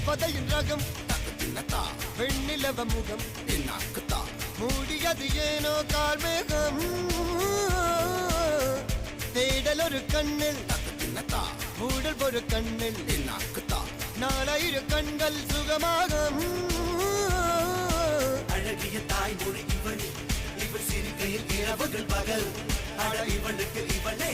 தேவதையின் ரகம் வெண்ணிலவ முகம் மூடியது ஏனோ கார்மேகம் தேடல் ஒரு கண்ணில் மூடல் ஒரு கண்ணில் நாலாயிர கண்கள் சுகமாக அழகிய தாய்மொழி இவள் இவள் சிரிக்கையில் இரவுகள் பகல் அட இவளுக்கு இவளே